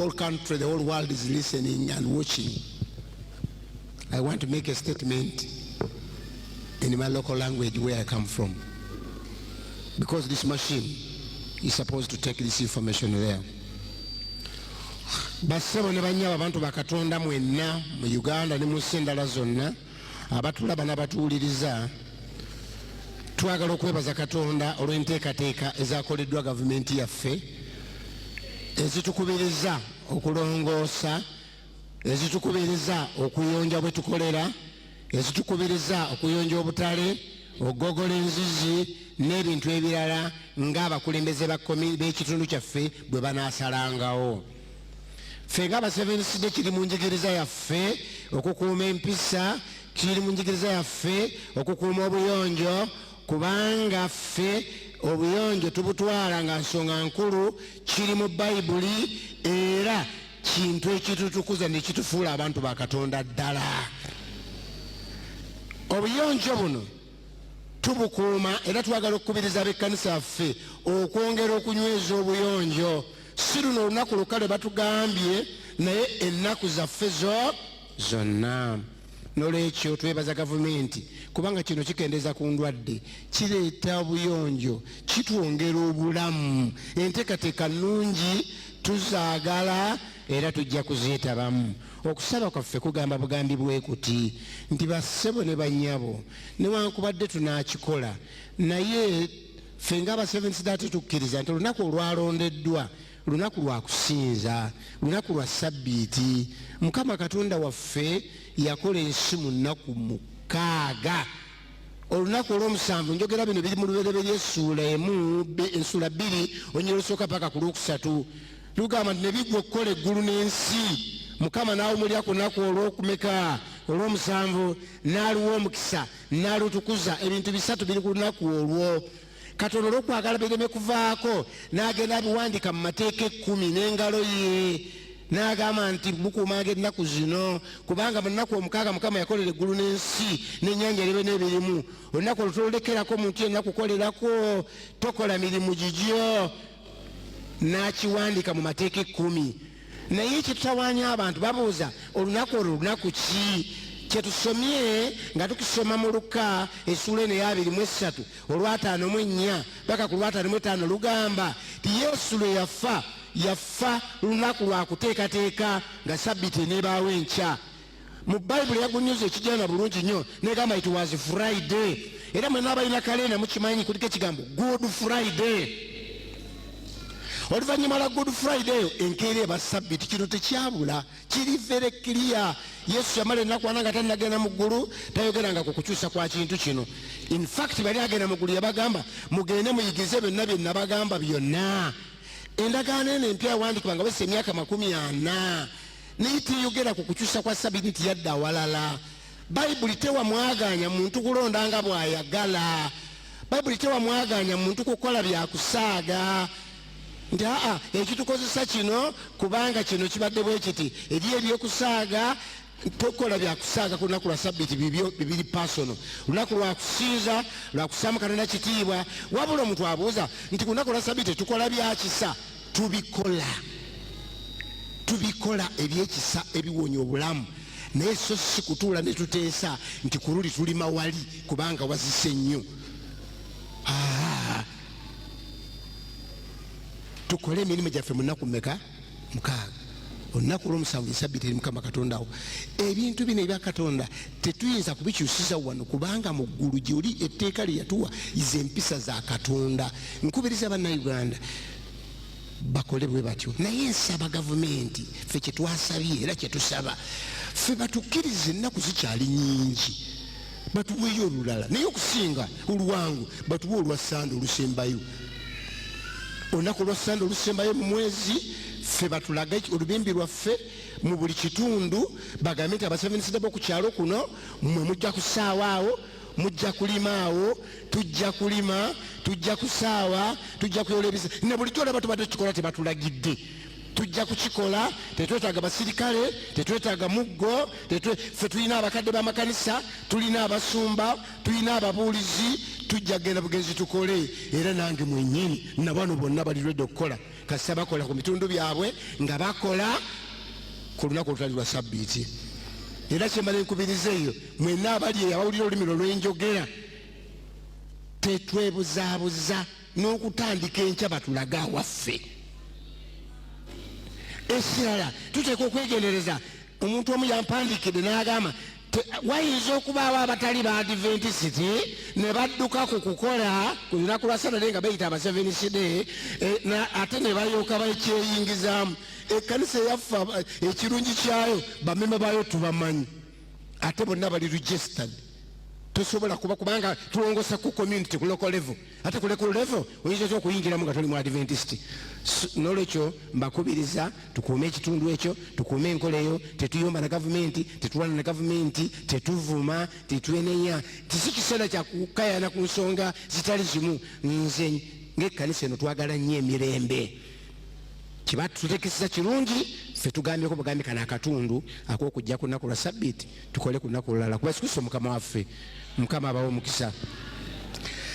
whole country, the whole world is listening and watching. I want to make a statement in my local language where I come from, because this machine is supposed to take this information there. Basebo ne banyaba abantu bakatonda mwenna mu Uganda ne mu sendala zonna abatulaba n'abatuwuliriza, twagala okwebaza Katonda olw'enteekateeka ezakoleddwa gavumenti yaffe ezitukubiriza okulongoosa, ezitukubiriza okuyonja bwe tukolera, ezitukubiriza okuyonja obutale, okugogola enzizi n'ebintu ebirala ng'abakulembeze b'ekitundu kyaffe bwe banaasalangawo. Ffe ng'abasevensidde kiri mu njigiriza yaffe okukuuma empisa, kiri mu njigiriza yaffe okukuuma obuyonjo, kubanga ffe obuyonjo tubutwala nga nsonga nkulu, kiri mu Bayibuli era kintu ekitutukuza ne kitufuula abantu ba Katonda ddala. Obuyonjo buno tubukuuma era twagala okukubiriza ab'ekkanisa yaffe okwongera okunyweza obuyonjo. Si luno olunaku lukale batugambye, naye ennaku zaffe zonna. Nolwekyo twebaza gavumenti kubanga kino kikendeeza ku ndwadde, kireeta obuyonjo, kitwongera obulamu. Enteekateeka nnungi tuzaagala era tujja kuzeetabamu. Okusaba kwaffe kugamba bugambi bwe kuti nti bassebo ne bannyabo newankubadde tunaakikola, naye ffe ng'abaseventh day tukkiriza nti olunaku olwalondeddwa lunaku lwa kusinza, lunaku lwa sabbiiti. Mukama Katonda waffe yakola ensi mu nnaku 6. Olunaku olw'omusanvu, njogera bino biri mu lubereberye essuula 1, ensula 2, onyero olusooka paka ku lwokubiri, lugamba nti ne biggwa okukola eggulu n'ensi. Mukama n'awumulira ku lunaku olw'okumeka, olw'omusanvu, n'aluwa omukisa, n'alutukuza. Ebintu 3 biri ku lunaku olwo. Katonda olw'okwagala bireme kuvaako n'agenda abiwandiika mu mateeka 10 n'engalo ye, n'agamba nti bukuumanga ennaku zino, kubanga mu nnaku 6 Mukama yakolera eggulu n'ensi n'ennyanja eribe n'ebirimu. Olunaku olwo tolulekerako muntu yenna kukolerako, tokola mirimu gigyo. N'akiwandiika mu mateeka 10. Naye kyetutawaanya abantu babuuza olunaku olwo lunaku ki? Kyetusomye nga tukisoma mu Luka essuula 23 olw'ataano mu 4 paka ku lw'ataano mu 5 lugamba ti Yesu lwe yafa lunaku lwa kuteekateeka nga sabbiiti n'ebaawo enkya. Mu Bayibuli yagunnyuza ekijana bulungi nnyo negamba it was Friday, era mwe n'abalina kalenda mukimanyi kuliko ekigambo Good Friday. Oluvannyuma lwa Good Friday enkeera eba sabbiiti. Kino tekyabula, kiri very clear. Yesu yamala ennaku 4 nga tannagenda mu ggulu, tayogeranga ku kukyusa kwa kintu kino. In fact bali agenda mu ggulu yabagamba mugende muyigize byonna bye nabagamba byonna. Endagaano eno empya yawandiikibwa nga wesa emyaka 40, naye teyogera ku kukyusa kwa sabbiiti nti yadda awalala. Bayibuli tewamwaganya muntu kulonda nga bw'ayagala. Bayibuli tewamwaganya muntu kukola byakusaaga nti ekitukozesa kino kubanga kino kibadde bwe kiti, eri ebyokusaaga tokola byakusaaga ku lunaku lwa sabbiiti bibiri personal. Lunaku lwa kusinza, lwa kusaamu Katonda kitiibwa. Wabula omuntu abuuza nti ku lunaku lwa sabbiiti tukola byakisa. Tubikola ebyekisa ebiwonya obulamu, naye so si kutuula ne tuteesa nti ku luli tulima wali kubanga wazise nnyo. Tukole emirimu gyaffe mu nnaku 6. Olunaku olw'omusanvu sabbiiti eri Mukama Katonda wo. Ebintu bino ebya Katonda tetuyinza kubikyusiza wano kubanga mu ggulu gy'oli etteeka lye yatuwa ize empisa za Katonda. Nkubiriza bannayuganda bakole bwe batyo, naye nsaba gavumenti ffe kye twasabye era kye tusaba, ffe batukkirize ennaku zikyali nnyingi, batuweeyo olulala, naye okusinga oluwangu batuwe olwa Sande olusembayo. Olunaku lwa Sande olusembayo mu mwezi ffe batulage olubimbi lwaffe mu buli kitundu, bagambe nti abaseventh day ku kyalo kuno mmwe mujja kusaawa awo, mujja kulima awo, tujja kulima, tujja kusaawa, tujja kuyola ebisa. Ne bulijjo olaba tubadde tukikola tebatulagidde. Tujja kukikola, tetwetaaga basirikale, tetwetaaga muggo, ffe tulina abakadde b'amakanisa, tulina abasumba, tulina ababuulizi, tujja kugenda bugenzi tukole. Era nange mwennyini na bano bonna bali ready okukola. kasita bakola ku bitundu byabwe nga bakola ku lunaku olutali lwa sabbiiti. Era kyembala enkubiriza eyo mwenna abali abawulira olulimi olw'enjogera tetwebuzaabuza n'okutandika enkya batulaga awaffe. Ekirala tuteeka okwegendereza. Omuntu omu yampandikidde n'agamba wayinza okubaawo abatali ba Adventisiti ne badduka ku kukola ku lunaku lwa Saturday nga bayita aba Seventh Day ate ne balyoka bakyeyingizaamu. Ekkanisa eyaffe ekirungi kyayo bamema baayo tubamanyi ate bonna bali registered. Tosobola kuba kubanga tulongosa ku community ku local level ate ku local level oyinza okuyingiramu nga toli mu Adventist. Nolwekyo mbakubiriza tukuume ekitundu ekyo, tukuume enkola eyo, tetuyomba na gavumenti, tetulwana na gavumenti, tetuvuma, tetwenenya. Tisi kiseera kya kukayana ku nsonga zitali zimu. Nze ng'ekkanisa eno twagala nnyo emirembe. Kiba tutekesa kirungi ffe tugambyeko bugambi kana akatundu ak'okujja ku nnaku lwa Sabbiiti tukole ku nnaku lulala kuba Yesu Kristo Mukama waffe. Mukama abawe omukisa.